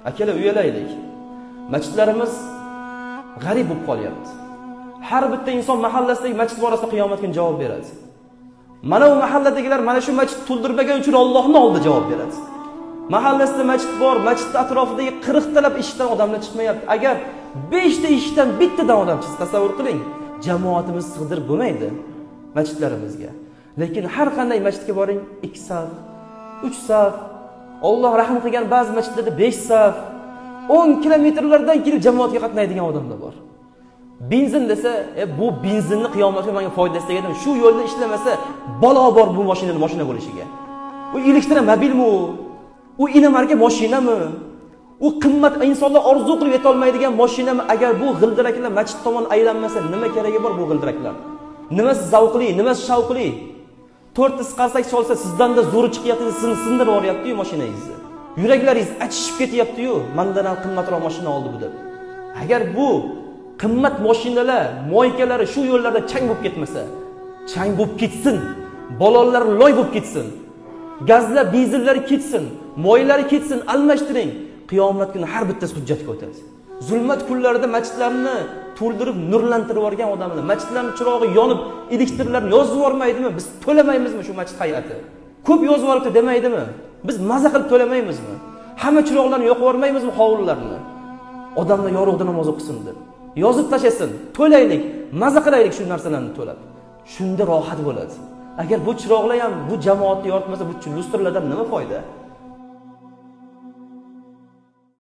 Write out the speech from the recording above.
Akalar uyalaylik. Masjidlarimiz g'arib bo'lib qolyapti. Har bitta inson mahallasidagi masjid borasida qiyomat kuni javob beradi. Mana bu mahalladagilar mana shu masjid to'ldirmagan uchun Allohning oldida javob beradi. Mahallasida masjid bor, masjid atrofidagi 40 talab eshikdan odamlar chiqmayapti. Agar 5 ta eshikdan bittadan odam chiqsa, tasavvur qiling, jamoatimiz sig'dirib bo'lmaydi masjidlarimizga. Lekin har qanday masjidga boring, 2 saf, 3 saf, Alloh rahim qilgan ba'zi masjidlarda 5 saf, 10 kilometrlardan kelib jamoatga qatnaydigan odamlar bor. Benzin desa, bu benzinni qiyomatga menga foydasi tegadi. Shu yo'lda ishlamasa, balo bor bu mashina bo'lishiga. U elektromobilmi? U inomarka mashinami? U qimmat insonlar orzu qilib yeta olmaydigan mashinami? Agar bu g'ildiraklar masjid tomon aylanmasa, nima keragi bor bu g'ildiraklar? Nimasi zavqli, nimasi shavqli? 4 ta qarsak cholsa sizdan da zo'ri chiqyapti, sizni sindirib yuboryapti-yu mashinangizni. Yuraklaringiz achishib ketyapti-yu, mendan ham qimmatroq mashina oldi bu deb. Agar bu qimmat mashinalar, moykalari shu yo'llarda chang bo'lib ketmasa, chang bo'lib ketsin, balolar loy bo'lib ketsin, gazlar, benzinlar ketsin, moylari ketsin, almashtiring. Qiyomat kuni har bittasi hujjatga o'tadi. Zulmat kunlarida masjidlarni to'ldirib nurlantirib yuborgan odamlar, masjidlarning chirog'i yonib, elektrlarni yozib yubormaydimi? Biz to'lamaymizmi shu masjid hay'ati? Ko'p yozib yuboribdi demaydimi? Biz maza qilib to'lamaymizmi? Hamma chiroqlarni yoqib yubormaymizmi hovlilarni? Odamlar yorug'da namoz o'qisin deb. Yozib tashasin, to'laylik, maza qilaylik shu narsalarni to'lab. Shunda rohat bo'ladi. Agar bu chiroqlar ham bu jamoatni yoritmasa, bu lustrlardan nima foyda?